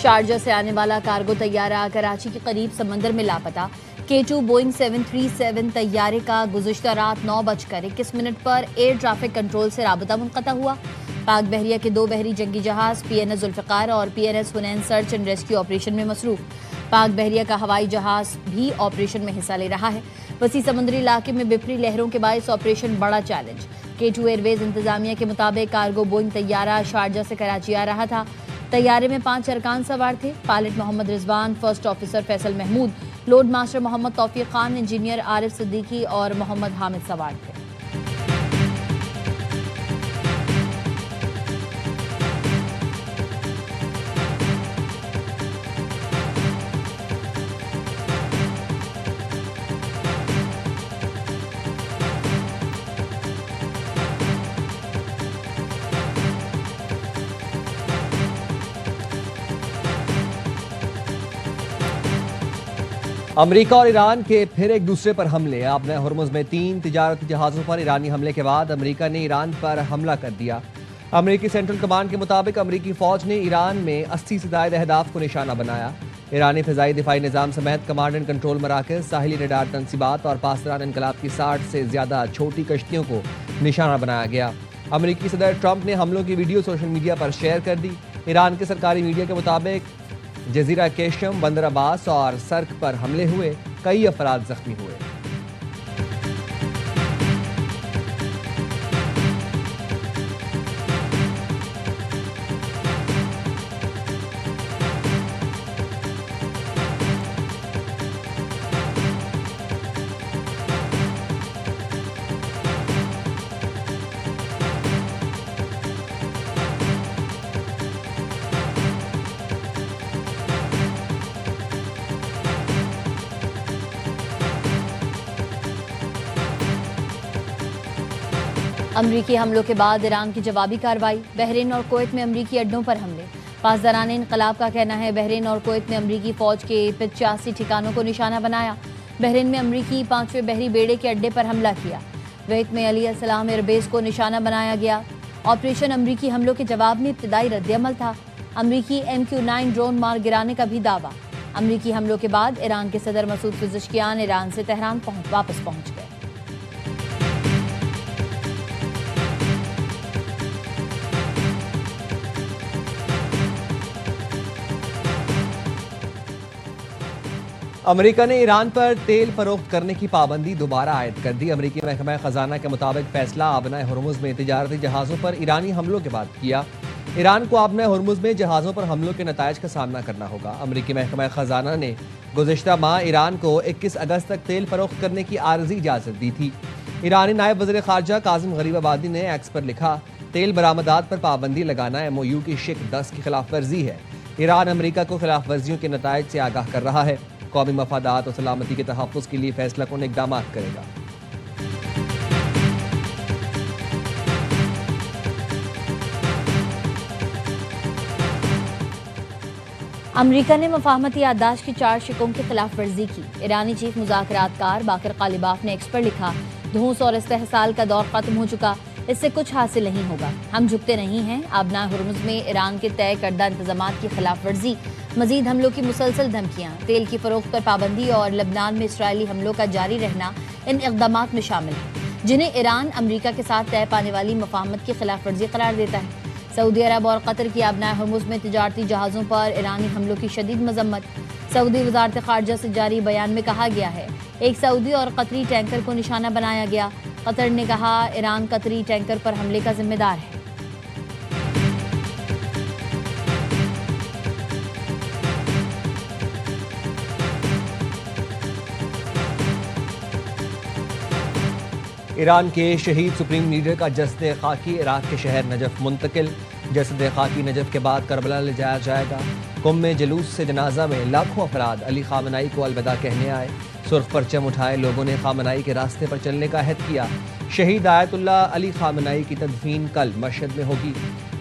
Sharjah से आने वाला कार्गो तैयारा कराची के करीब समंदर में लापता। K2 बोइंग 737 तैयारे का गुज़िश्ता रात 9:21 पर एयर ट्रैफिक कंट्रोल से राबता मुनक़ता हुआ। पाक बहरिया के 2 बहरी जंगी जहाज PNS जुल्फ़िकार और PNS Hunain search and rescue operation में मसरूफ। पाक बहरिया का हवाई जहाज भी ऑपरेशन में हिस्सा ले रहा है। वसी समुद्री इलाके में बिफरी लहरों के बायस ऑपरेशन बड़ा चैलेंज। K2 एयरवेज इंतजामिया के मुताबिक कार्गो बोइंग तैयारा शारजा से कराची आ रहा था। तैयारे में 5 अरकान सवार थे। Pilot Mohammad Rizwan, first officer Faisal Mahmood, load master Mohammad Taufiq Khan, engineer Arif Siddiqui और मोहम्मद हामिद सवार थे। अमेरिका और ईरान के फिर एक दूसरे पर हमले। आपने हुर्मुज़ में 3 तिजारती जहाज़ों पर ईरानी हमले के बाद अमेरिका ने ईरान पर हमला कर दिया। अमेरिकी सेंट्रल कमांड के मुताबिक अमेरिकी फ़ौज ने ईरान में 80 से ज़ायद अहदाफ को निशाना बनाया। ईरानी फ़िज़ाई दिफाई निज़ाम समेत कमांड एंड कंट्रोल मराकज़, साहिली रडार तनसीबात और पासदार इनकलाब की 60 से ज़्यादा छोटी कश्तियों को निशाना बनाया गया। अमेरिकी सदर ट्रंप ने हमलों की वीडियो सोशल मीडिया पर शेयर कर दी। ईरान के सरकारी मीडिया के मुताबिक जजीरा केशम, बंदर अब्बास और सर्क पर हमले हुए, कई अफराद जख्मी हुए। अमरीकी हमलों के बाद ईरान की जवाबी कार्रवाई। बहरीन और कुवैत में अमरीकी अड्डों पर हमले। पासदारान इनकलाब का कहना है बहरीन और कुवैत में अमरीकी फौज के 85 ठिकानों को निशाना बनाया। बहरीन में अमरीकी 5वें बहरी बेड़े के अड्डे पर हमला किया। कुवैत में अली अस्सलाम एयरबेस को निशाना बनाया गया। ऑपरेशन अमरीकी हमलों के जवाब में इब्तिदाई रद्दअमल था। अमरीकी MQ-9 ड्रोन मार गिराने का भी दावा। अमरीकी हमलों के बाद ईरान के सदर मसूद पेज़ेश्कियान ईरान से तेहरान वापस पहुंच गए। अमेरिका ने ईरान पर तेल फरोख्त करने की पाबंदी दोबारा आयद कर दी। अमेरिकी महकमा खजाना के मुताबिक फैसला आबना हुर्मुज़ में तिजारती जहाज़ों पर ईरानी हमलों के बाद किया। ईरान को आबना हुर्मुज़ में जहाज़ों पर हमलों के नतायज का सामना करना होगा। अमेरिकी महकमा खजाना ने गुज़िश्ता माह ईरान को 21 अगस्त तक तेल फरोख्त करने की आर्जी इजाज़त दी थी। ईरानी नायब वज़ीर ख़ारजा काज़िम गरीबाबादी ने एक्स पर लिखा, तेल बरामदात पर पाबंदी लगाना MOU की शिक 10 की खिलाफ वर्जी है। ईरान अमेरिका को खिलाफ वर्जियों के नतायज से आगाह कर रहा है। कौमी मफादात और सलामती के तहफ़्फ़ुज़ के लिए फैसला कौन इक़दाम करेगा। अमरीका ने मफाहमती याददाश्त की 4 शिकों की खिलाफ वर्जी की। ईरानी चीफ मुज़ाकरातकार बाकर कालिबाफ ने एक्स पर लिखा, धूस और इस्तेहसाल का दौर खत्म हो चुका, इससे कुछ हासिल नहीं होगा। हम झुकते नहीं हैं। आबना हुर्मुज़ में ईरान के तय करदा इंतजामात की खिलाफ वर्जी, मजीद हमलों की मुसलसल धमकियाँ, तेल की फरोख्त पर पाबंदी और लबनान में इसराइली हमलों का जारी रहना इन इक़दामात में शामिल है, जिन्हें ईरान अमरीका के साथ तय पाने वाली मफाहमत की खिलाफ वर्जी करार देता है। सऊदी अरब और कतर की आबना हुर्मुज़ में तिजारती जहाज़ों पर ईरानी हमलों की शदीद मजम्मत। सऊदी वज़ारत ख़ारजा से जारी बयान में कहा गया है, एक सऊदी और कतरी टैंकर को निशाना बनाया गया। कतर ने कहा, ईरान कतरी टैंकर पर हमले का जिम्मेदार है। ईरान के शहीद सुप्रीम लीडर का जसद खाकी इराक के शहर नजफ मुंतकिल। जसद खाकी नजफ के बाद करबला ले जाया जाएगा। कुम में जुलूस से जनाजा में लाखों अफराद अली खामनाई को अलविदा कहने आए। सुर्ख परचम उठाए लोगों ने खामनाई के रास्ते पर चलने का अहद किया। शहीद आयतुल्लाह अली खामनाई की तदफीन कल मशहद में होगी।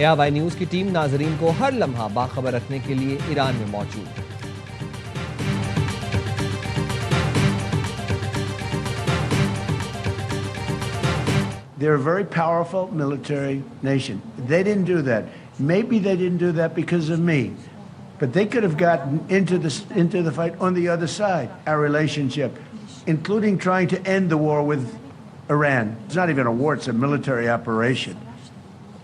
ARY न्यूज़ की टीम नाजरीन को हर लम्हा बाखबर रखने के लिए ईरान में मौजूद। They're a very powerful military nation. They didn't do that. Maybe they didn't do that because of me. but they could have gotten into the fight on the other side. Our relationship, including trying to end the war with Iran. It's not even a war, it's a military operation.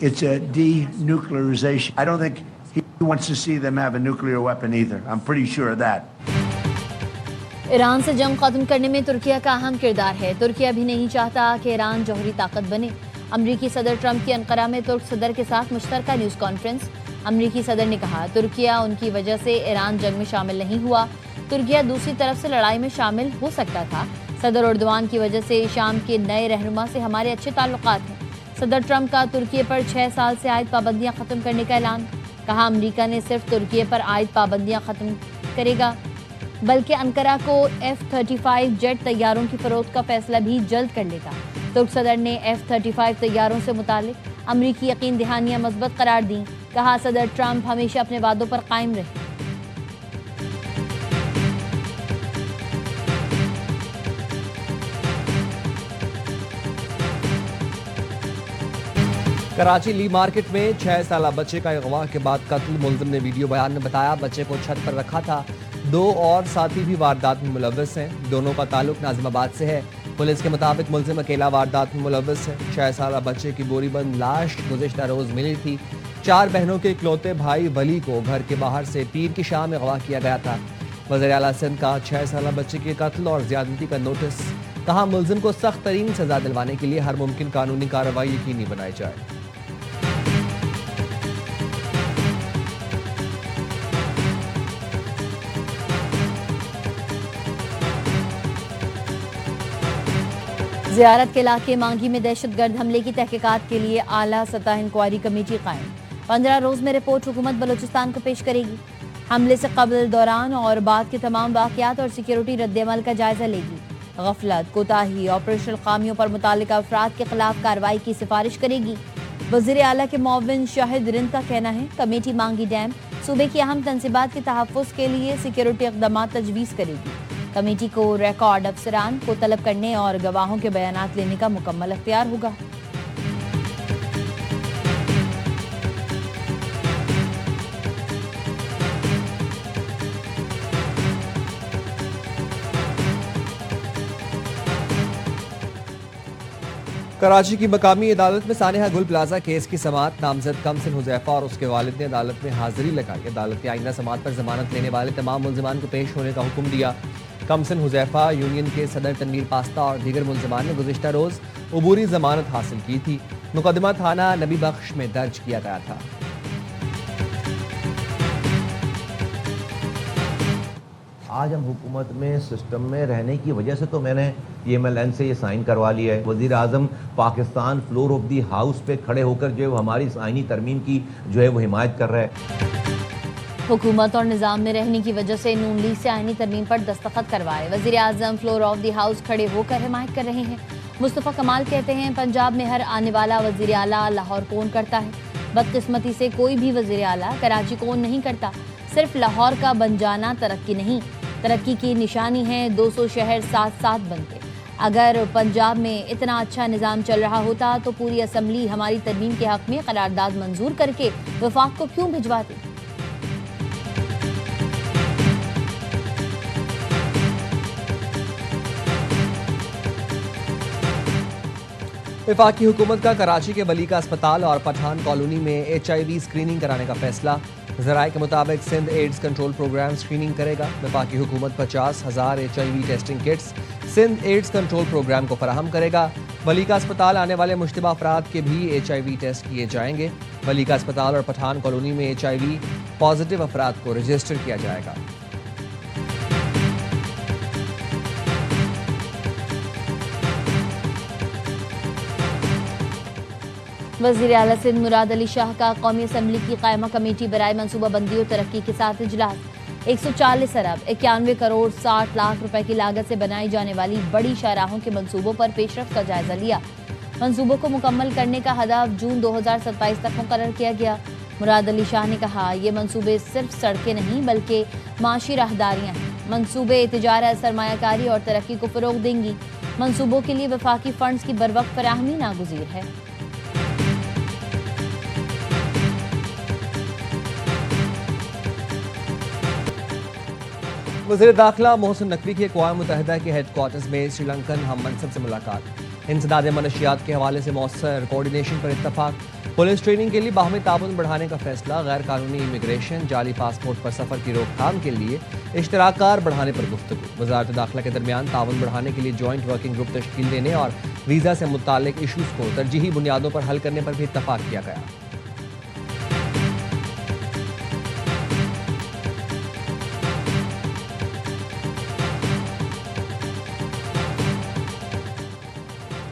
It's a denuclearization. I don't think he wants to see them have a nuclear weapon either. I'm pretty sure of that. Iran से जंग खत्म करने में तुर्किया का अहम किरदार है। तुर्किया भी नहीं चाहता कि ईरान जौहरी ताकत बने। अमरीकी सदर ट्रंप की अंकारा में तुर्क सदर के साथ मुश्तरका न्यूज़ कॉन्फ्रेंस। अमरीकी सदर ने कहा तुर्किया उनकी वजह से ईरान जंग में शामिल नहीं हुआ। तुर्किया दूसरी तरफ से लड़ाई में शामिल हो सकता था। सदर एर्दोआन की वजह से शाम के नए रहनुमा से हमारे अच्छे ताल्लुकात हैं। सदर ट्रंप का तुर्किया पर 6 साल से आयद पाबंदियां खत्म करने का ऐलान। कहा अमेरिका ने सिर्फ तुर्किया पर आयद पाबंदियां खत्म करेगा बल्कि अंकारा को F-35 जेट तैयारों की फरोख्त का फैसला भी जल्द कर लेगा। तुर्क सदर ने F-35 तैयारों से मुतालिक अमरीकी यकीन दहानियां मजबूत करार दी। कहा सदर ट्रंप हमेशा अपने वादों पर कायम रहे। कराची ली मार्केट में 6 साला बच्चे का अगवा के बाद कत्ल। मुलजिम ने वीडियो बयान में बताया बच्चे को छत पर रखा था। 2 और साथी भी वारदात में मुलव्वस हैं। दोनों का ताल्लुक नाजिमाबाद से है। पुलिस के मुताबिक मुलजिम अकेला वारदात में मुलव्वस है। 6 साला बच्चे की बोरीबंद लाश गुज़िश्ता रोज मिली थी। 4 बहनों के इकलौते भाई वली को घर के बाहर से पीर की शाम में अगवा किया गया था। वज़ीर आला सिंध का 6 साला बच्चे के कत्ल और ज़्यादती का नोटिस। कहा मुलजिम को सख्त तरीन सजा दिलवाने के लिए हर मुमकिन कानूनी कार्रवाई यकीनी बनाई जाए। ज़ियारत के इलाके मांगी में दहशतगर्द हमले की तहकीकात के लिए आला सतह इंक्वायरी कमेटी कायम। 15 रोज में रिपोर्ट हुकूमत बलूचिस्तान को पेश करेगी। हमले से कबल, दौरान और बाद के तमाम वाक़यात और सिक्योरिटी रद्दअमल का जायजा लेगी। गफलत, कोताही, ऑपरेशनल खामियों पर मुतालिका अफराद के खिलाफ कार्रवाई की सिफारिश करेगी। वज़ीर आला के मुअव्विन शाहिद रिंद का कहना है कमेटी मांगी डैम सूबे की अहम तंसीबात के तहफ़्फ़ुज़ के लिए सिक्योरिटी इक़दाम तजवीज़ करेगी। कमेटी को रिकॉर्ड अफसरान को तलब करने और गवाहों के बयानात लेने का मुकम्मल अख्तियार होगा। कराची की मकामी अदालत में सानिहा गुल प्लाजा केस की समाअत। नामजद कमसिन हुज़ैफा और उसके वालिद ने अदालत में हाजिरी लगाई। अदालत की आइंदा समाअत पर जमानत लेने वाले तमाम मुल्ज़िमान को पेश होने का हुक्म दिया। कमसिन हुज़ैफा, यूनियन के सदर तनवीर पास्ता और दीगर मुल्ज़िमान ने गुज़िश्ता रोज़ अबूरी जमानत हासिल की थी। मुकदमा थाना नबी बख्श में दर्ज किया गया था। आज हम हुकूमत में सिस्टम में रहने की वजह से तो मैंने EMLN से ये साइन करवा लिया है। वज़ीर आज़म Pakistan floor of the house पे खड़े होकर जो है हमारी आइनी तरमीम की जो है वो हिमायत कर रहा है। हुकूमत और निज़ाम में रहने की वजह से नून लीग से आइनी तरमीम पर दस्तखत करवाए। वज़ीर आज़म फ्लोर ऑफ दी हाउस खड़े होकर हिमायत कर रहे हैं। मुस्तफ़ा कमाल कहते हैं पंजाब में हर आने वाला वज़ीर आला लाहौर कौन करता है। बदकिस्मती से कोई भी वज़ीर आला कराची कौन नहीं करता। सिर्फ लाहौर का बन जाना तरक्की नहीं, तरक्की की निशानी है 200 शहर साथ साथ बनते। अगर पंजाब में इतना अच्छा निज़ाम चल रहा होता तो पूरी असम्बली हमारी तरमीम के हक़ में करारदाद मंजूर करके वफाक को क्यों भिजवाती। वफाकी हुकूमत का कराची के वली का अस्पताल और पठान कॉलोनी में HIV स्क्रीनिंग कराने का फैसला। ज़राए के मुताबिक Sindh AIDS control programme screening करेगा। वफाकी हुकूमत 50,000 HIV testing kits Sindh AIDS control programme को फराहम करेगा। वली का अस्पताल आने वाले मुश्तबा अफराद के भी HIV टेस्ट किए जाएंगे। वली का अस्पताल और पठान कॉलोनी में HIV पॉजिटिव अफराद को रजिस्टर किया जाएगा। वज़ीर आला सिंध मुराद अली शाह का कौमी असम्बली की कायमा कमेटी बराए मनसूबाबंदी और तरक्की के साथ इजलास। 140 अरब 91 करोड़ 60 लाख रुपए की लागत से बनाई जाने वाली बड़ी शाहराहों के मंसूबों पर पेशरफ्त का जायजा लिया। मंसूबों को मुकम्मल करने का हदफ जून 2027 तक मुकर्रर किया गया। मुराद अली शाह ने कहा ये मंसूबे सिर्फ सड़कें नहीं बल्कि माशी राहदारियाँ हैं। मंसूबे तिजारत, सरमायाकारी और तरक्की को फ़रोग़ देंगी। मंसूबों के लिए वफाकी फ़ंड्स की बरवक्त फराहमी नागुज़ीर है। वज़ीर दाखिला मोहसिन नकवी की अक़वाम मुत्तहिदा के हेडक्वार्टर्स में श्रीलंकन हम मनसब से मुलाकात। इंसदाद मनशियात के हवाले से मौसर कोऑर्डिनेशन पर इत्तफाक। पुलिस ट्रेनिंग के लिए बाहमी ताउन बढ़ाने का फैसला। गैर कानूनी इमिग्रेशन, जाली पासपोर्ट पर सफ़र की रोकथाम के लिए इश्तराकार बढ़ाने पर गुफ्तगू। वज़ारत दाखिला के दरमियान ताउन बढ़ाने के लिए जॉइंट वर्किंग ग्रुप तश्कील देने और वीज़ा से मुताल्लिक इशूज़ को तरजीही बुनियादों पर हल करने पर भी इत्तफाक किया गया।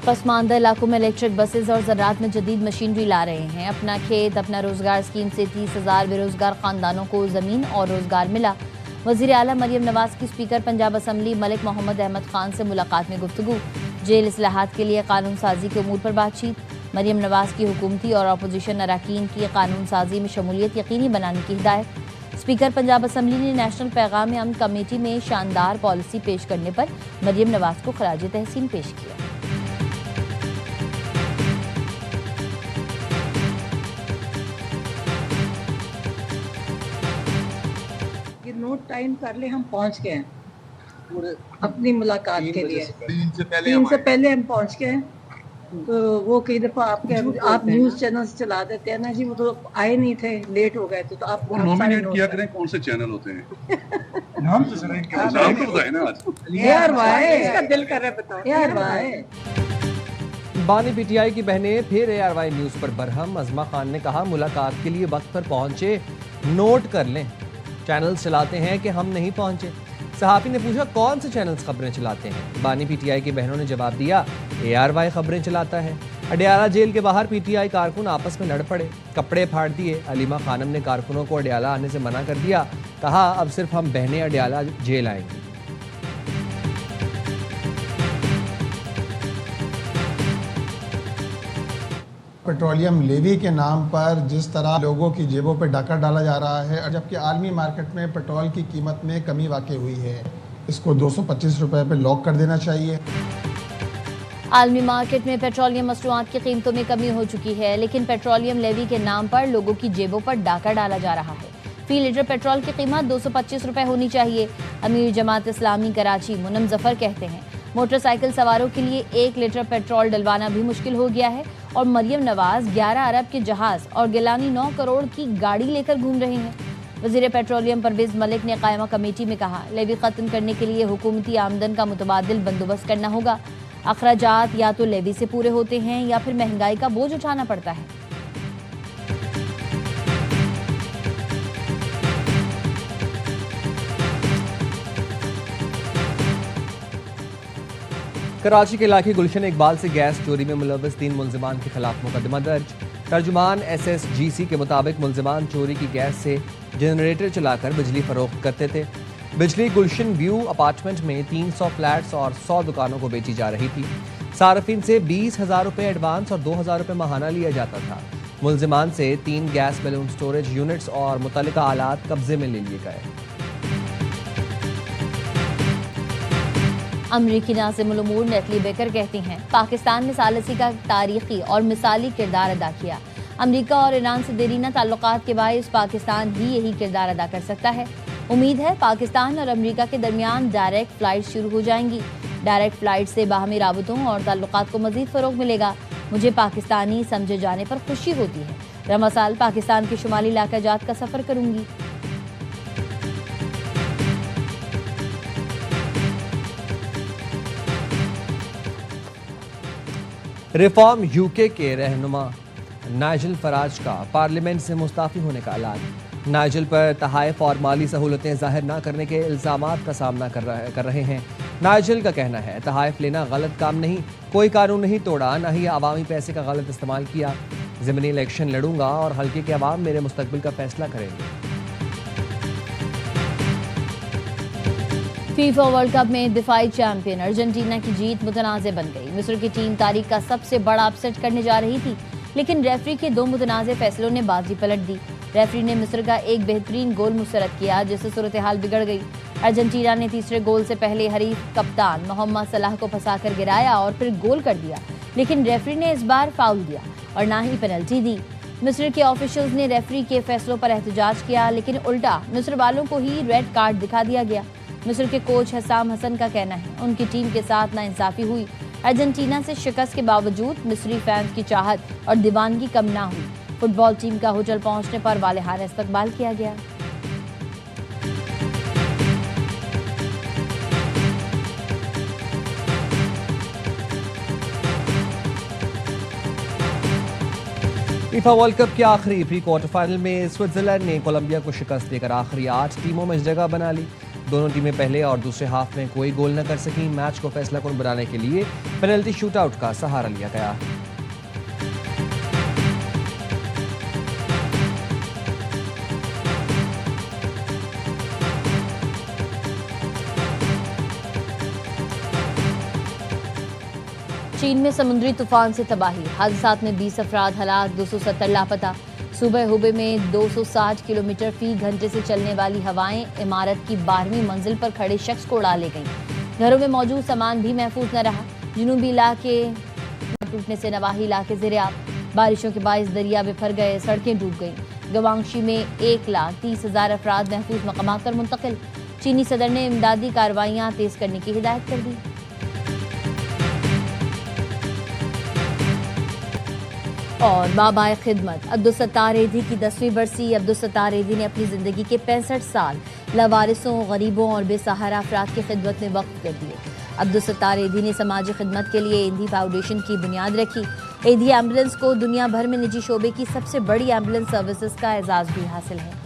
पसमानदा इलाकों में इलेक्ट्रिक बसेस और ज़राअत में जदीद मशीनरी ला रहे हैं। अपना खेत अपना रोजगार स्कीम से 30,000 बेरोजगार खानदानों को ज़मीन और रोजगार मिला। वज़ीर आला मरियम नवाज की स्पीकर पंजाब असम्बली मलिक मोहम्मद अहमद खान से मुलाकात में गुफ्तगू। जेल इस्लाहात के लिए कानून साजी के उमूर पर बातचीत। मरियम नवाज की हुकूमती और अपोजिशन अरकान की कानून साजी में शमूलियत यकीनी बनाने की हिदायत। स्पीकर पंजाब असम्बली ने नेशनल पैगाम अमन कमेटी में शानदार पॉलिसी पेश करने पर मरियम नवाज को खराज तहसीन पेश किया। नोट टाइम कर ले, हम पहुंच गए हैं अपनी मुलाकात के लिए। 3 से पहले हम पहुंच गए हैं। तो वो कई दफा आप न्यूज चैनल चला देते हैं ना जी, वो तो आए नहीं थे, लेट हो गए थे, तो आप नॉमिनेट किया करें कौन से चैनल होते हैं। नाम तो सर नाम तो बताए ना आज। यार वाह, इसका दिल कर रहा है बताओ यार वाह। बानी पीटीआई की बहनें फिर ARY न्यूज़ पर बरहम। अज़मा खान ने कहा मुलाकात के लिए वक्त पर पहुंचे, नोट कर लें। चैनल्स चलाते हैं कि हम नहीं पहुंचे। सहाफ़ी ने पूछा कौन से चैनल्स खबरें चलाते हैं। बानी पीटीआई की बहनों ने जवाब दिया ARY खबरें चलाता है। अडियाला जेल के बाहर पीटीआई कारकुन आपस में लड़ पड़े, कपड़े फाड़ दिए। अलीमा खानम ने कारकुनों को अडियाला आने से मना कर दिया। कहा अब सिर्फ हम बहनें अडियाला जेल आएंगी। पेट्रोलियम लेवी के नाम पर जिस तरह लोगों की जेबों पर डाका डाला जा रहा है, और जबकि आलमी मार्केट में पेट्रोल की कीमत में कमी वाक़ई हुई है, इसको 225 रुपए पे लॉक कर देना चाहिए। आलमी मार्केट में पेट्रोलियम मसनूआत की कीमतों में कमी हो चुकी है, लेकिन पेट्रोलियम लेवी के नाम पर लोगों की जेबों पर डाका डाला जा रहा है। फी लीटर पेट्रोल की कीमत 225 रुपए होनी चाहिए। अमीर जमात इस्लामी कराची मुनम जफर कहते हैं मोटरसाइकिल सवारों के लिए 1 लीटर पेट्रोल डलवाना भी मुश्किल हो गया है और मरियम नवाज 11 अरब के जहाज और गिलानी 9 करोड़ की गाड़ी लेकर घूम रहे हैं। वज़ीर पेट्रोलियम परवेज मलिक ने कायमा कमेटी में कहा लेवी खत्म करने के लिए हुकूमती आमदन का मुतबादिल बंदोबस्त करना होगा। अखराजात या तो लेवी से पूरे होते हैं या फिर महंगाई का बोझ उठाना पड़ता है। कराची के इलाके गुलशन इकबाल से गैस चोरी में मुलव्वस 3 मुलजिमान के खिलाफ मुकदमा दर्ज। तर्जुमान SSGC के मुताबिक मुलजिमान चोरी की गैस से जनरेटर चलाकर बिजली फरोख्त करते थे। बिजली गुलशन व्यू अपार्टमेंट में 300 फ्लैट्स और 100 दुकानों को बेची जा रही थी। सार्फिन से 20,000 रुपये एडवांस और 2,000 रुपये माहाना लिया जाता था। मुलजिमान से 3 गैस बैलून स्टोरेज यूनिट्स और मुतल्लिका आलात कब्जे में ले लिए गए। अमरीकी नाज़िमुल उमूर नेटली बेकर कहती हैं पाकिस्तान ने सालिसी का तारीखी और मिसाली किरदार अदा किया। अमरीका और ईरान से देरीना ताल्लुकात के बायस पाकिस्तान ही यही किरदार अदा कर सकता है। उम्मीद है पाकिस्तान और अमरीका के दरमियान डायरेक्ट फ़्लाइट शुरू हो जाएंगी। डायरेक्ट फ़्लाइट से बाहमी राबतों और ताल्लुकात को मज़ीद फ़रोग़ मिलेगा। मुझे पाकिस्तानी समझे जाने पर खुशी होती है। रमा साल पाकिस्तान के शुमाली इलाका जात का सफ़र करूँगी। रिफॉर्म यूके के रहनुमा नाइजल फराज का पार्लियामेंट से मुस्ताफ़ी होने का ऐलान। नाइजल पर तहाइफ और माली सहूलतें जाहिर न करने के इल्ज़ामात का सामना कर रहे हैं। नाइजल का कहना है तहाइफ लेना गलत काम नहीं, कोई कानून नहीं तोड़ा, न ही अवामी पैसे का गलत इस्तेमाल किया। ज़मीनी इलेक्शन लड़ूंगा और हल्के के अवाम मेरे मुस्तकबिल का फैसला करेंगे। फीफा वर्ल्ड कप में दिफाई चैंपियन अर्जेंटीना की जीत मुतनाज़े बन गई। मिस्र की टीम तारीख का सबसे बड़ा अपसेट करने जा रही थी, लेकिन रेफरी के 2 मुतनाज़े फैसलों ने बाजी पलट दी। रेफरी ने मिस्र का एक बेहतरीन गोल मुस्तरद किया, जिससे सूरत हाल बिगड़ गई। अर्जेंटीना ने तीसरे गोल से पहले हरीफ कप्तान मोहम्मद सलाह को फंसाकर गिराया और फिर गोल कर दिया, लेकिन रेफरी ने इस बार फाउल दिया और ना ही पेनल्टी दी। मिस्र के ऑफिशियल्स ने रेफरी के फैसलों पर एहतजाज किया, लेकिन उल्टा मिस्र वालों को ही रेड कार्ड दिखा दिया गया। मिस्र के कोच हसाम हसन का कहना है उनकी टीम के साथ नाइंसाफी हुई। अर्जेंटीना से शिकस्त के बावजूद मिस्री फैंस की चाहत और दीवानगी कम ना हुई। फुटबॉल टीम का होटल पहुंचने पर वालेहाना इस्तकबाल किया गया। फीफा वर्ल्ड कप के आखिरी प्री क्वार्टर फाइनल में स्विट्जरलैंड ने कोलंबिया को शिकस्त देकर आखिरी 8 टीमों में जगह बना ली। दोनों टीमें पहले और दूसरे हाफ में कोई गोल न कर सकी। मैच को फैसलाकुन बनाने के लिए पेनल्टी शूटआउट का सहारा लिया गया। चीन में समुद्री तूफान से तबाही, हादसात में 20 अफराद हलाक, 270 लापता। सूबे हुबे में 260 किलोमीटर फी घंटे से चलने वाली हवाएं इमारत की 12वीं मंजिल पर खड़े शख्स को उड़ा ले गईं। घरों में मौजूद सामान भी महफूज न रहा। जुनूबी इलाके टूटने से नवाही इलाके ज़ेर-ए-आब। बारिशों के बाइस दरिया बिफर गए, सड़कें डूब गईं। गवांगशी में 1,30,000 अफराद महफूज मकामात पर मुंतकिल। चीनी सदर ने इमदादी कार्रवाइयाँ तेज करने की हिदायत कर दी। और बाबाए खिदमत अब्दुलसत्तार एधी की 10वीं बरसी। अब्दुलसत्तार एधी ने अपनी ज़िंदगी के 65 साल लावारिसों, गरीबों और बेसहारा अफराद की खिदमत में वक्फ कर दिए। अब्दुलसत्तार एधी ने समाजी खिदमत के लिए एधी फाउंडेशन की बुनियाद रखी। एधी एम्बुलेंस को दुनिया भर में निजी शोबे की सबसे बड़ी एम्बुलेंस सर्विसेज का एजाज़ भी हासिल है।